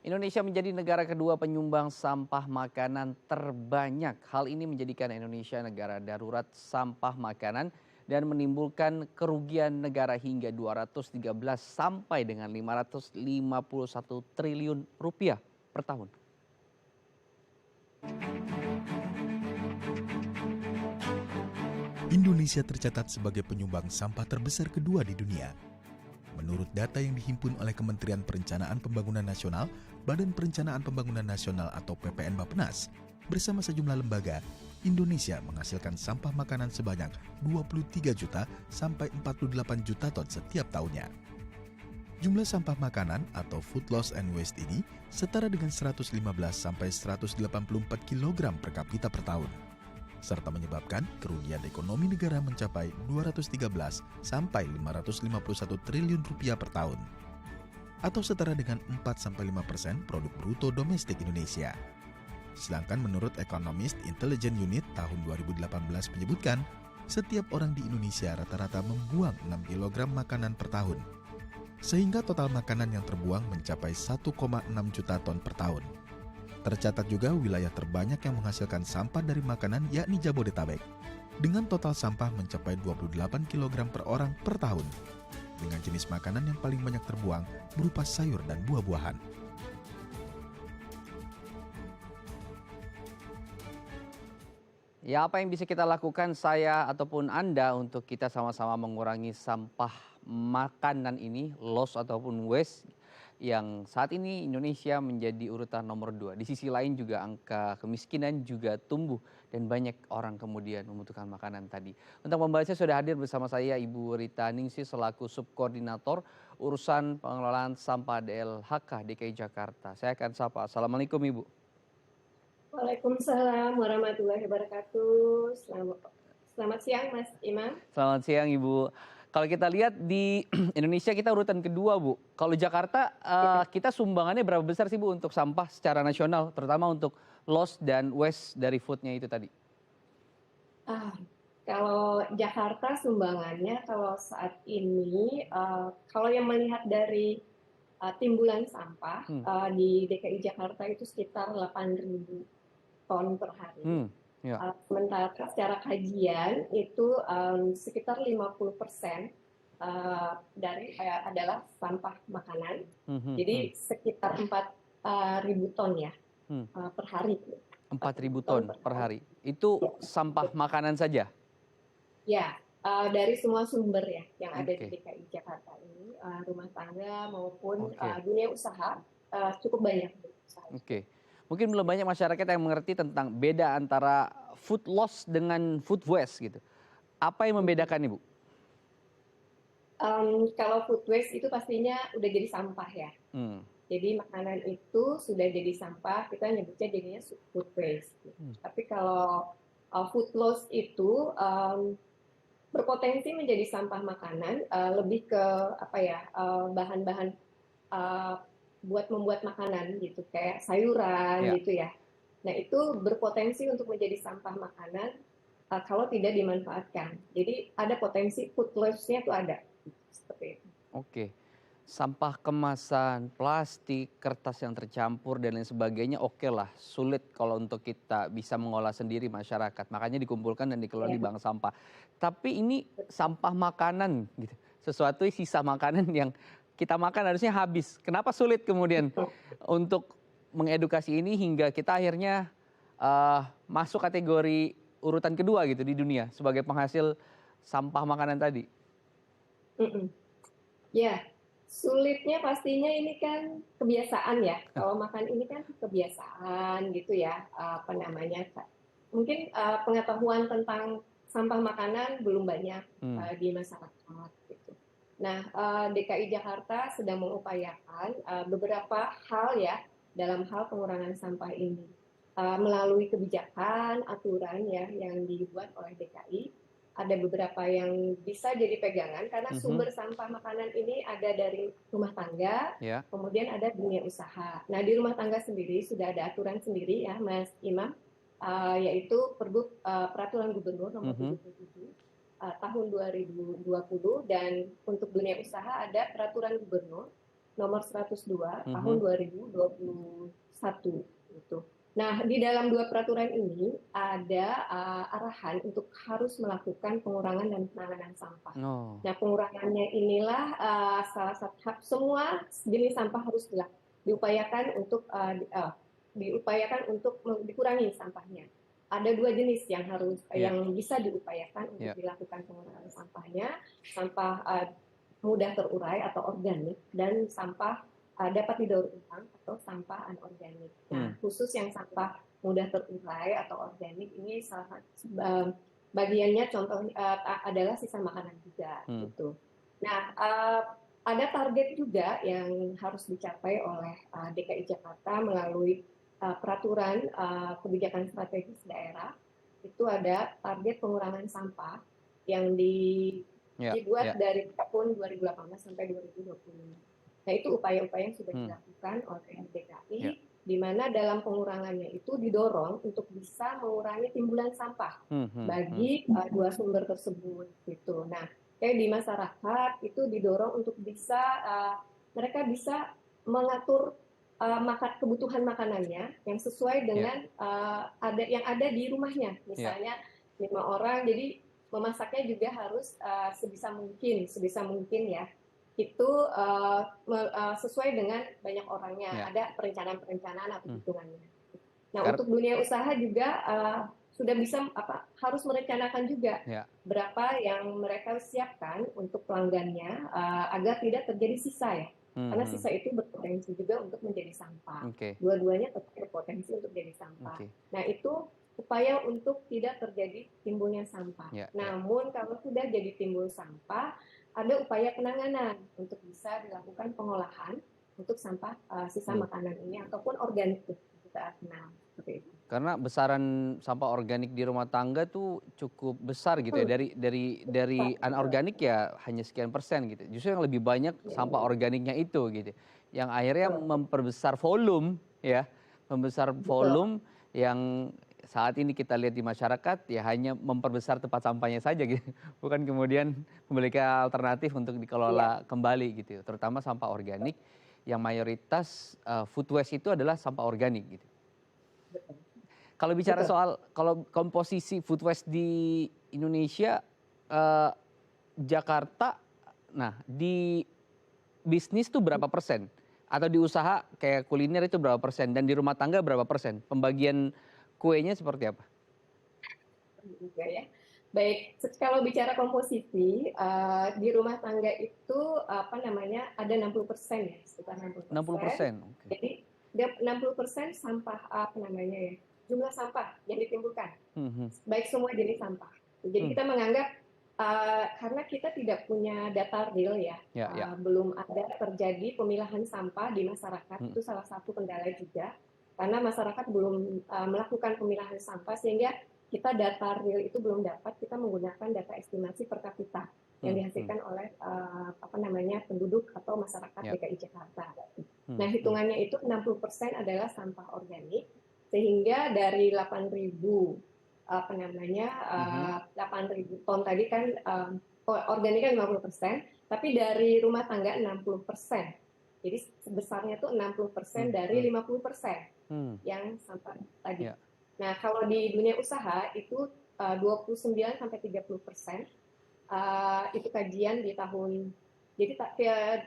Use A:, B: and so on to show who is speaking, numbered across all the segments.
A: Indonesia menjadi negara kedua penyumbang sampah makanan terbanyak. Hal ini menjadikan Indonesia negara darurat sampah makanan dan menimbulkan kerugian negara hingga 213 sampai dengan 551 triliun rupiah per tahun.
B: Indonesia tercatat sebagai penyumbang sampah terbesar kedua di dunia. Menurut data yang dihimpun oleh Kementerian Perencanaan Pembangunan Nasional, Badan Perencanaan Pembangunan Nasional atau PPN Bappenas, bersama sejumlah lembaga, Indonesia menghasilkan sampah makanan sebanyak 23 juta sampai 48 juta ton setiap tahunnya. Jumlah sampah makanan atau food loss and waste ini setara dengan 115 sampai 184 kg per kapita per tahun, serta menyebabkan kerugian ekonomi negara mencapai 213 sampai 551 triliun rupiah per tahun, atau setara dengan 4-5% produk bruto domestik Indonesia. Sedangkan menurut Economist Intelligence Unit tahun 2018 menyebutkan, setiap orang di Indonesia rata-rata membuang 6 kg makanan per tahun, sehingga total makanan yang terbuang mencapai 1,6 juta ton per tahun. Tercatat juga wilayah terbanyak yang menghasilkan sampah dari makanan yakni Jabodetabek, dengan total sampah mencapai 28 kg per orang per tahun, dengan jenis makanan yang paling banyak terbuang berupa sayur dan buah-buahan.
A: Ya, apa yang bisa kita lakukan saya ataupun Anda untuk kita sama-sama mengurangi sampah makanan ini, loss ataupun waste, yang saat ini Indonesia menjadi urutan nomor 2. Di sisi lain juga angka kemiskinan juga tumbuh dan banyak orang kemudian membutuhkan makanan tadi. Untuk membahasnya sudah hadir bersama saya Ibu Rita Ningsih selaku Subkoordinator Urusan Pengelolaan Sampah DLHK DKI Jakarta. Saya akan sapa. Assalamualaikum Ibu.
C: Waalaikumsalam warahmatullahi wabarakatuh. Selamat siang Mas Imam.
A: Selamat siang Ibu. Kalau kita lihat di Indonesia kita urutan kedua Bu. Kalau Jakarta kita sumbangannya berapa besar sih Bu untuk sampah secara nasional, terutama untuk loss dan waste dari foodnya itu tadi?
C: Kalau Jakarta sumbangannya kalau saat ini, kalau yang melihat dari timbulan sampah di DKI Jakarta itu sekitar 8.000 ton per hari.
A: Ya.
C: Sementara secara kajian itu sekitar 50% dari adalah sampah makanan. Jadi sekitar 4.000 ton ya per hari.
A: 4.000 ton per hari. Itu sampah makanan saja?
C: Ya, dari semua sumber ya yang ada di DKI Jakarta ini, rumah tangga maupun dunia usaha cukup banyak.
A: Mungkin belum banyak masyarakat yang mengerti tentang beda antara food loss dengan food waste gitu. Apa yang membedakan Ibu?
C: Kalau food waste itu pastinya udah jadi sampah ya. Jadi makanan itu sudah jadi sampah, kita nyebutnya jadinya food waste. Tapi kalau food loss itu berpotensi menjadi sampah makanan, lebih ke bahan-bahan buat membuat makanan gitu, kayak sayuran gitu ya. Nah itu berpotensi untuk menjadi sampah makanan kalau tidak dimanfaatkan. Jadi ada potensi food loss-nya itu ada. Seperti itu.
A: Sampah kemasan, plastik, kertas yang tercampur dan lain sebagainya lah. Sulit kalau untuk kita bisa mengolah sendiri masyarakat. Makanya dikumpulkan dan dikelola di bank sampah. Tapi ini sampah makanan gitu. Sesuatu sisa makanan yang kita makan harusnya habis. Kenapa sulit kemudian untuk mengedukasi ini hingga kita akhirnya masuk kategori urutan kedua gitu di dunia sebagai penghasil sampah makanan tadi?
C: Ya, sulitnya pastinya ini kan kebiasaan ya. Kalau makan ini kan kebiasaan gitu ya. Mungkin pengetahuan tentang sampah makanan belum banyak di masyarakat gitu. Nah, DKI Jakarta sedang mengupayakan beberapa hal ya dalam hal pengurangan sampah ini melalui kebijakan, aturan ya yang dibuat oleh DKI. Ada beberapa yang bisa jadi pegangan karena sumber sampah makanan ini ada dari rumah tangga, kemudian ada dunia usaha. Nah di rumah tangga sendiri sudah ada aturan sendiri ya Mas Imam, yaitu Peraturan Gubernur Nomor 77 tahun 2020, dan untuk dunia usaha ada Peraturan Gubernur nomor 102 tahun
A: Mhm.
C: 2021 gitu. Nah, di dalam dua peraturan ini ada arahan untuk harus melakukan pengurangan dan penanganan sampah.
A: Oh,
C: Nah, pengurangannya inilah salah satu semua jenis sampah harus diupayakan untuk dikurangi sampahnya. Ada dua jenis yang
A: iya,
C: bisa diupayakan untuk
A: iya.
C: dilakukan pengurangan sampahnya, sampah mudah terurai atau organik dan sampah dapat didaur ulang atau sampah anorganik. Nah,
A: Hmm,
C: khusus yang sampah mudah terurai atau organik ini salah satu bagiannya contoh adalah sisa makanan juga
A: hmm.
C: gitu. Nah, ada target juga yang harus dicapai oleh DKI Jakarta melalui peraturan kebijakan strategis daerah. Itu ada target pengurangan sampah yang
A: Iya,
C: dibuat
A: iya.
C: dari tahun 2018 sampai 2025. Nah, itu upaya-upaya yang sudah
A: Hmm,
C: dilakukan oleh DKI,
A: iya.
C: di mana dalam pengurangannya itu didorong untuk bisa mengurangi timbulan sampah
A: Hmm, hmm, hmm.
C: bagi dua sumber tersebut gitu. Nah, kayak di masyarakat itu didorong untuk bisa mereka bisa mengatur kebutuhan makanannya yang sesuai
A: Iya,
C: dengan yang ada di rumahnya.
A: iya.
C: Misalnya 5 orang, jadi memasaknya juga harus sebisa mungkin ya itu sesuai dengan banyak orangnya,
A: Iya.
C: ada perencanaan-perencanaan atau
A: Hmm.
C: hitungannya. Nah,
A: Kar
C: untuk dunia usaha juga sudah bisa harus merencanakan juga
A: ya.
C: berapa yang mereka siapkan untuk pelanggannya agar tidak terjadi sisa ya.
A: Hmm,
C: Karena
A: hmm.
C: sisa itu berpotensi juga untuk menjadi sampah.
A: Oke,
C: Dua-duanya tetap berpotensi untuk jadi sampah.
A: oke.
C: Nah, itu upaya untuk tidak terjadi timbulnya sampah.
A: Ya, ya.
C: Namun kalau sudah jadi timbul sampah, ada upaya penanganan untuk bisa dilakukan pengolahan untuk sampah sisa
A: Hmm.
C: makanan ini ataupun organik kita kenal seperti itu.
A: Karena besaran sampah organik di rumah tangga tuh cukup besar gitu ya.
C: Hmm,
A: Dari anorganik ya hanya sekian persen gitu. Justru yang lebih banyak
C: ya,
A: sampah organiknya itu gitu. Yang akhirnya
C: betul,
A: memperbesar volume ya, membesar
C: betul,
A: volume yang saat ini kita lihat di masyarakat ya hanya memperbesar tempat sampahnya saja gitu. Bukan kemudian memberikan alternatif untuk
C: iya,
A: dikelola kembali gitu. Terutama sampah organik yang mayoritas food waste itu adalah sampah organik gitu.
C: betul,
A: Kalau bicara
C: betul.
A: soal kalau komposisi food waste di Indonesia, eee, Jakarta, nah di bisnis tuh berapa persen? Atau di usaha kayak kuliner itu berapa persen? Dan di rumah tangga berapa persen? Pembagian kuenya seperti apa?
C: Juga ya. Baik, kalau bicara komposisi di rumah tangga itu apa namanya ada 60% ya, sekitar 60%.
A: 60%, oke.
C: Jadi 60% sampah apa namanya ya, jumlah sampah yang ditimbulkan,
A: Mhm,
C: baik semua jenis sampah. Jadi
A: mmm,
C: kita menganggap karena kita tidak punya data real ya,
A: ya, ya,
C: belum ada terjadi pemilahan sampah di masyarakat,
A: mhm,
C: itu salah satu kendala juga. Karena masyarakat belum melakukan pemilahan sampah sehingga kita data real itu belum dapat, kita menggunakan data estimasi per kapita yang
A: mhm,
C: dihasilkan oleh apa namanya penduduk atau masyarakat
A: ya,
C: DKI Jakarta. Nah,
A: mhm,
C: hitungannya itu 60% adalah sampah organik, sehingga dari 8.000 apa namanya
A: mhm,
C: 8.000 ton tadi kan organik kan 50%, tapi dari rumah tangga 60%. Jadi sebesarnya tuh 60% dari
A: mhm,
C: 50%
A: mmm,
C: yang sampah tadi.
A: ya,
C: Nah, kalau di dunia usaha itu 29 sampai 30% itu kajian di tahun jadi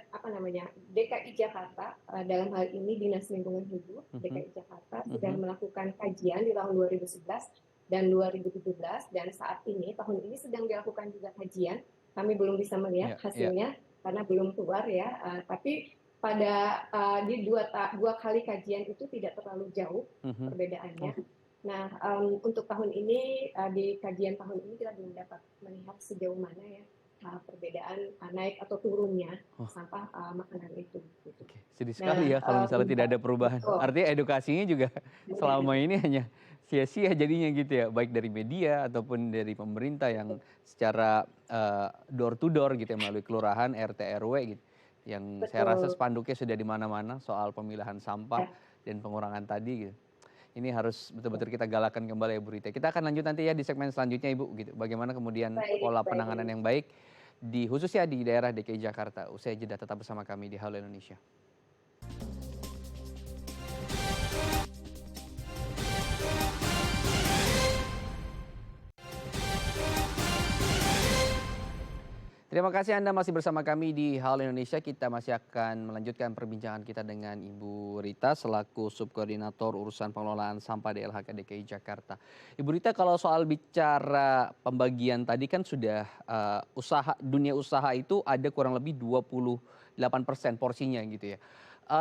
C: apa namanya DKI Jakarta dalam hal ini Dinas Lingkungan Hidup
A: mhm,
C: DKI Jakarta sudah
A: mhm,
C: melakukan kajian di tahun 2011 dan 2017 dan saat ini tahun ini sedang dilakukan juga kajian. Kami belum bisa melihat
A: ya, ya,
C: hasilnya karena belum keluar ya, tapi pada di dua kali kajian itu tidak terlalu jauh
A: mhm,
C: perbedaannya.
A: oh,
C: Nah, untuk tahun ini di kajian tahun ini kita belum dapat melihat sejauh mana ya perbedaan naik atau turunnya
A: oh.
C: sampah makanan itu. Gitu.
A: Oke, sedih sekali
C: Nah,
A: ya kalau misalnya tidak ada perubahan.
C: betul,
A: Artinya edukasinya juga
C: benar,
A: selama ini hanya sia-sia jadinya gitu ya, baik dari media ataupun dari pemerintah yang secara door to door gitu ya, melalui kelurahan, RT, RW gitu. Yang saya rasa
C: betul.
A: spanduknya sudah di mana-mana soal pemilahan sampah
C: Ya,
A: dan pengurangan tadi gitu. Ini harus
C: ya.
A: betul-betul kita galakan kembali ya Bu Rita. Kita akan lanjut nanti ya di segmen selanjutnya Ibu gitu. Bagaimana kemudian
C: Baik,
A: pola penanganan
C: baik.
A: yang baik khususnya di daerah DKI Jakarta. Usai jeda tetap bersama kami di Halo Indonesia. Terima kasih Anda masih bersama kami di Halo Indonesia. Kita masih akan melanjutkan perbincangan kita dengan Ibu Rita selaku Subkoordinator Urusan Pengelolaan Sampah DLHK DKI Jakarta. Ibu Rita, kalau soal bicara pembagian tadi kan sudah dunia usaha itu ada kurang lebih 28% porsinya gitu ya.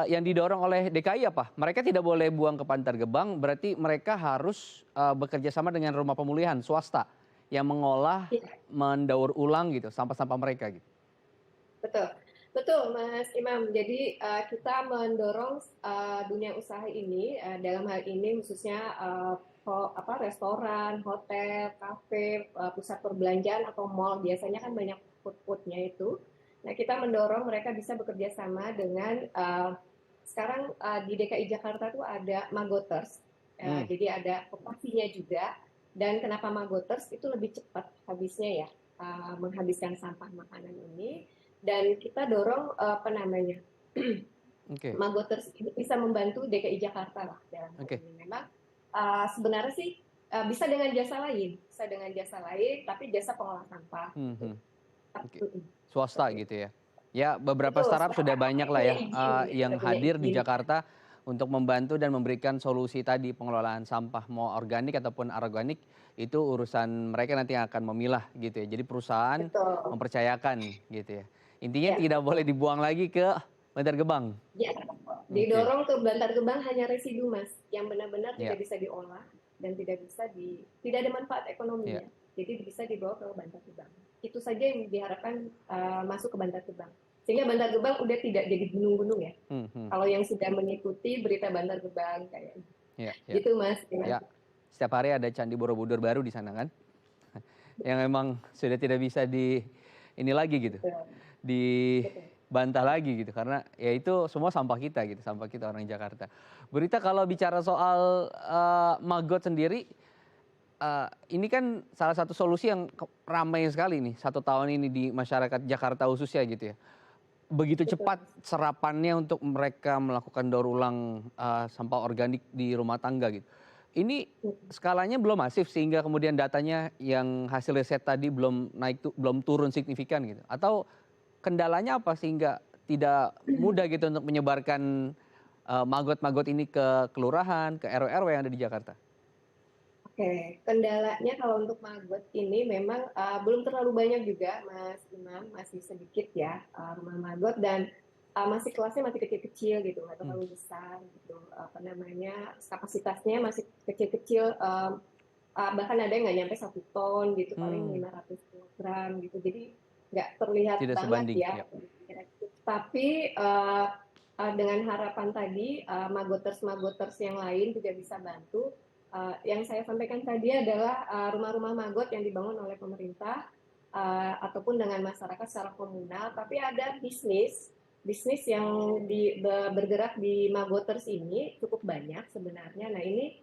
A: Yang didorong oleh DKI apa? Mereka tidak boleh buang ke Bantar Gebang, berarti mereka harus bekerja sama dengan rumah pemulihan swasta yang mengolah,
C: Iya,
A: mendaur ulang gitu sampah-sampah mereka gitu.
C: betul. Betul, Mas Imam. Jadi kita mendorong dunia usaha ini dalam hal ini khususnya restoran, hotel, kafe, pusat perbelanjaan atau mall biasanya kan banyak food-foodnya itu. Nah, kita mendorong mereka bisa bekerja sama dengan sekarang di DKI Jakarta tuh ada Magoters. Jadi ada koperasinya juga. Dan kenapa Magoters itu lebih cepat habisnya ya, menghabiskan sampah makanan ini. Dan kita dorong
A: Oke.
C: Magoters ini bisa membantu DKI Jakarta lah dalam hal
A: Oke.
C: ini. Memang sebenarnya sih bisa dengan jasa lain, tapi jasa pengolah sampah.
A: Oke. Swasta gitu ya. Ya, beberapa
C: Betul,
A: startup sudah banyak lah ya yang
C: punya
A: hadir di
C: izin.
A: Jakarta untuk membantu dan memberikan solusi tadi pengelolaan sampah mau organik ataupun anorganik itu urusan mereka nanti yang akan memilah gitu ya. Jadi perusahaan
C: Betul.
A: mempercayakan gitu ya. Intinya
C: Ya,
A: tidak boleh dibuang lagi ke Bantar Gebang.
C: ya.
A: Oke.
C: Didorong ke Bantar Gebang hanya residu, Mas, yang benar-benar
A: Ya.
C: tidak bisa diolah dan tidak ada manfaat ekonominya.
A: Ya.
C: Jadi bisa dibawa ke Bantar Gebang. Itu saja yang diharapkan masuk ke Bantar Gebang. Sehingga Bantar Gebang udah tidak jadi gunung-gunung ya. Kalau yang sudah mengikuti berita Bantar Gebang kayak
A: Ya.
C: gitu, Mas.
A: Ya. Setiap hari ada Candi Borobudur baru di sana kan. Yang memang sudah tidak bisa ini lagi gitu.
C: Betul.
A: Dibantah lagi gitu karena ya itu semua sampah kita gitu, sampah kita orang Jakarta. Berita kalau bicara soal Magot sendiri, ini kan salah satu solusi yang ramai sekali nih 1 tahun ini di masyarakat Jakarta khususnya gitu ya. Begitu
C: Betul.
A: cepat serapannya untuk mereka melakukan daur ulang sampah organik di rumah tangga gitu. Ini skalanya belum masif sehingga kemudian datanya yang hasil riset tadi belum turun signifikan gitu. Atau kendalanya apa sehingga tidak mudah gitu untuk menyebarkan magot-magot ini ke kelurahan, ke RW-RW yang ada di Jakarta?
C: Oke, kendalanya kalau untuk Magot ini memang belum terlalu banyak juga, Mas Imam, masih sedikit ya rumah Magot dan kelasnya masih kecil-kecil gitu, nggak terlalu besar gitu, kapasitasnya masih kecil-kecil, bahkan ada yang nggak nyampe 1 ton gitu, paling 500 kilogram gitu, jadi nggak terlihat
A: Tidak
C: banget
A: sebanding,
C: ya.
A: ya.
C: Tapi dengan harapan tadi Magoters yang lain juga bisa bantu. Yang saya sampaikan tadi adalah rumah-rumah Magot yang dibangun oleh pemerintah ataupun dengan masyarakat secara komunal, tapi ada bisnis yang bergerak di Magoters ini cukup banyak sebenarnya. Nah ini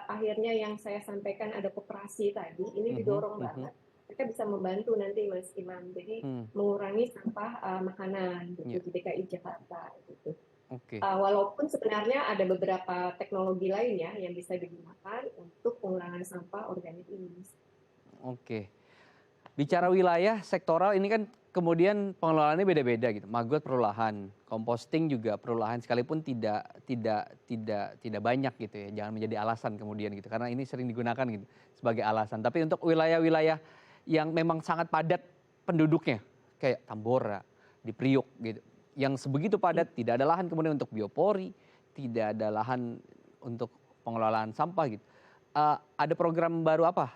C: akhirnya yang saya sampaikan ada koperasi tadi, ini didorong banget. Mereka bisa membantu nanti Mas Imam, jadi mengurangi sampah makanan gitu, di DKI Jakarta gitu.
A: Oke.
C: Walaupun sebenarnya ada beberapa teknologi lainnya yang bisa digunakan untuk pengurangan sampah organik ini.
A: Oke. Bicara wilayah sektoral ini kan kemudian pengelolaannya beda-beda gitu. Magot perlu lahan, composting juga perlu lahan sekalipun tidak banyak gitu ya. Jangan menjadi alasan kemudian gitu karena ini sering digunakan gitu sebagai alasan. Tapi untuk wilayah-wilayah yang memang sangat padat penduduknya kayak Tambora, di Priuk gitu. Yang sebegitu padat, tidak ada lahan kemudian untuk biopori, tidak ada lahan untuk pengelolaan sampah gitu. Ada program baru apa,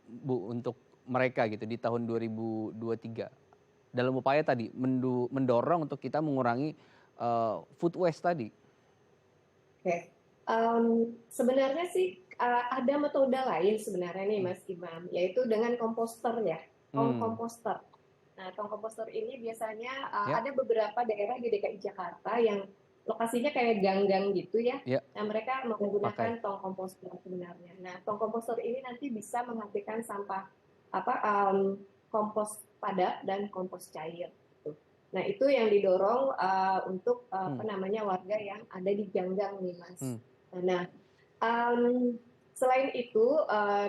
A: Bu, untuk mereka gitu di tahun 2023 dalam upaya tadi mendorong untuk kita mengurangi food waste tadi?
C: Oke, sebenarnya sih ada metode lain sebenarnya nih Mas Imam, yaitu dengan komposter ya, komposter. Nah, tong komposter ini biasanya ada beberapa daerah di DKI Jakarta yang lokasinya kayak gang-gang gitu ya. Nah, mereka menggunakan tong komposter sebenarnya. Nah, tong komposter ini nanti bisa menghasilkan sampah padat dan kompos cair. Gitu. Nah itu yang didorong untuk warga yang ada di ganggang nih Mas. Nah selain itu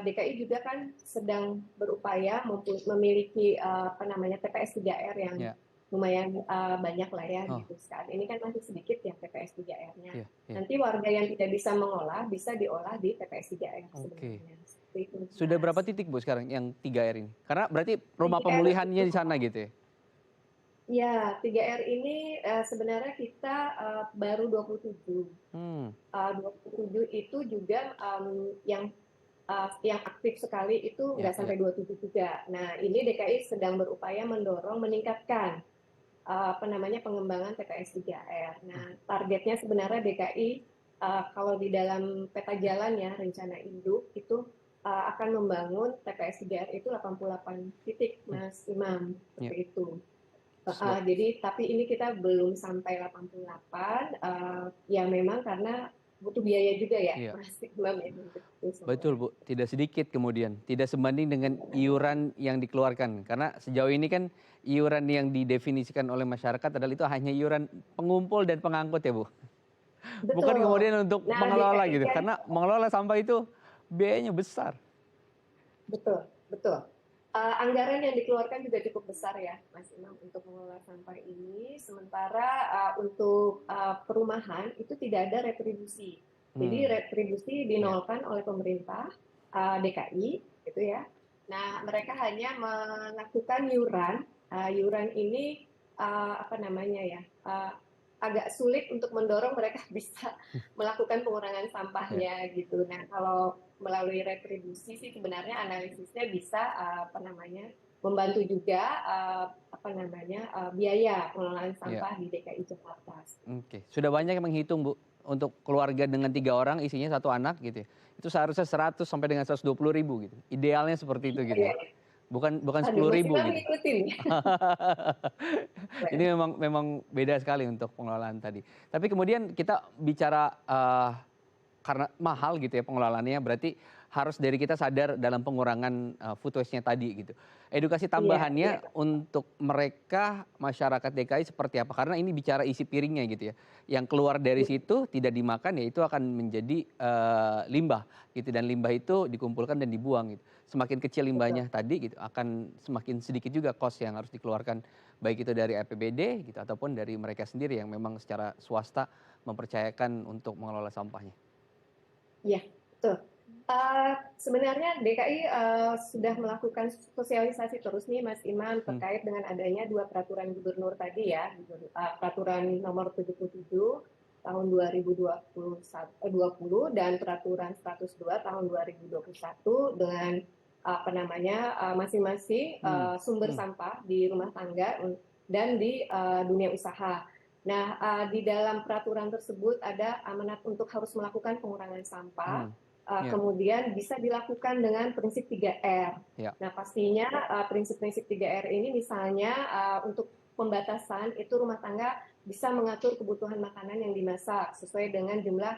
C: DKI juga kan sedang berupaya memiliki TPS 3R yang lumayan banyak lah ya gitu. Saat ini kan masih sedikit ya TPS 3R-nya. Nanti warga yang tidak bisa mengolah bisa diolah di TPS 3R sebenarnya. Itu,
A: sudah berapa titik Bu sekarang yang 3R ini? Karena berarti rumah pemulihannya di sana gitu ya?
C: Ya, 3R ini sebenarnya kita baru 27. 27 itu juga yang aktif sekali itu nggak sampai 27 juga. Nah, ini DKI sedang berupaya mendorong meningkatkan pengembangan TPS 3R. Nah, targetnya sebenarnya DKI kalau di dalam peta jalan ya rencana induk itu akan membangun TPS 3R itu 88 titik Mas Imam seperti itu. Jadi tapi ini kita belum sampai 88 ya memang karena butuh biaya juga ya Mas Imam ya.
A: Betul Bu, tidak sedikit kemudian, tidak sebanding dengan iuran yang dikeluarkan. Karena sejauh ini kan iuran yang didefinisikan oleh masyarakat adalah itu hanya iuran pengumpul dan pengangkut ya Bu.
C: Betul.
A: Bukan kemudian untuk mengelola gitu, karena mengelola sampah itu biayanya besar.
C: Betul, betul. Anggaran yang dikeluarkan juga cukup besar ya Mas Imam untuk mengelola sampah ini. Sementara untuk perumahan itu tidak ada retribusi. Jadi retribusi dinolkan oleh pemerintah DKI gitu ya. Nah, mereka hanya melakukan yuran. Yuran ini agak sulit untuk mendorong mereka bisa melakukan pengurangan sampahnya gitu. Nah, kalau melalui retribusi sih sebenarnya analisisnya bisa membantu juga biaya pengelolaan sampah di DKI Jakarta.
A: Oke, sudah banyak yang menghitung Bu untuk keluarga dengan 3 orang isinya 1 anak gitu ya. Itu seharusnya 100 sampai dengan 120.000 gitu. Idealnya seperti itu gitu ya. Bukan 10.000 gitu. Ini memang beda sekali untuk pengelolaan tadi. Tapi kemudian kita bicara karena mahal gitu ya pengelolaannya, berarti harus dari kita sadar dalam pengurangan food waste-nya tadi gitu. Edukasi tambahannya untuk mereka masyarakat DKI seperti apa? Karena ini bicara isi piringnya gitu ya. Yang keluar dari situ tidak dimakan ya itu akan menjadi limbah gitu, dan limbah itu dikumpulkan dan dibuang gitu. Semakin kecil limbahnya tadi gitu akan semakin sedikit juga cost yang harus dikeluarkan, baik itu dari APBD gitu ataupun dari mereka sendiri yang memang secara swasta mempercayakan untuk mengelola sampahnya.
C: Iya, betul. Sebenarnya DKI sudah melakukan sosialisasi terus nih Mas Imam terkait dengan adanya 2 peraturan gubernur tadi ya, peraturan nomor 77 tahun 2020 dan peraturan 102 tahun 2021 dengan masing-masing sumber sampah di rumah tangga dan di dunia usaha. Nah, di dalam peraturan tersebut ada amanat untuk harus melakukan pengurangan sampah, kemudian bisa dilakukan dengan prinsip 3R. Nah, pastinya prinsip-prinsip 3R ini misalnya untuk pembatasan itu rumah tangga bisa mengatur kebutuhan makanan yang dimasak sesuai dengan jumlah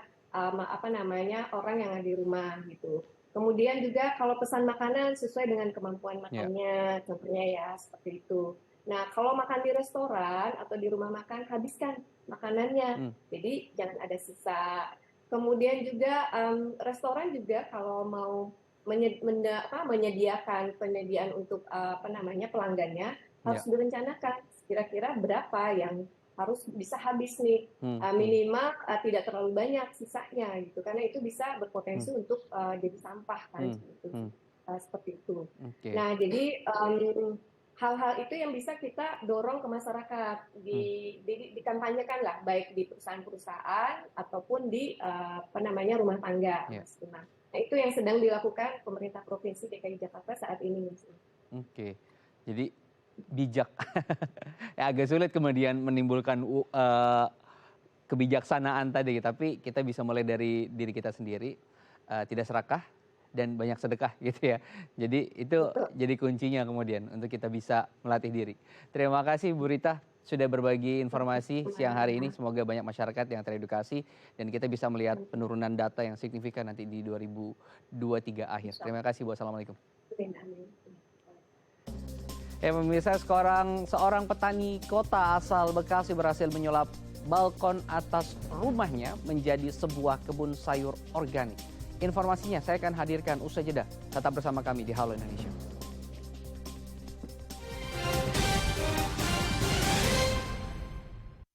C: orang yang ada di rumah gitu. Kemudian juga kalau pesan makanan sesuai dengan kemampuan makannya, contohnya ya seperti itu. Nah, kalau makan di restoran atau di rumah makan, habiskan makanannya. Jadi jangan ada sisa. Kemudian juga restoran juga kalau mau menyediakan penyediaan untuk pelanggannya harus direncanakan kira-kira berapa yang harus bisa habis nih. Minimal tidak terlalu banyak sisanya gitu, karena itu bisa berpotensi untuk jadi sampah kan seperti itu. Nah, jadi hal-hal itu yang bisa kita dorong ke masyarakat, dikampanyekan lah, baik di perusahaan-perusahaan ataupun di rumah tangga. Nah, itu yang sedang dilakukan pemerintah Provinsi DKI Jakarta saat ini.
A: Oke, jadi bijak. Ya, agak sulit kemudian menimbulkan kebijaksanaan tadi, tapi kita bisa mulai dari diri kita sendiri, tidak serakah dan banyak sedekah gitu ya. Jadi itu jadi kuncinya kemudian untuk kita bisa melatih diri. Terima kasih Bu Rita sudah berbagi informasi siang hari ini. Semoga banyak masyarakat yang teredukasi dan kita bisa melihat penurunan data yang signifikan nanti di 2023 akhir. Terima kasih Bu. Assalamualaikum. Ya pemirsa, seorang petani kota asal Bekasi berhasil menyulap balkon atas rumahnya menjadi sebuah kebun sayur organik. Informasinya saya akan hadirkan usai jeda. Tetap bersama kami di Halo Indonesia.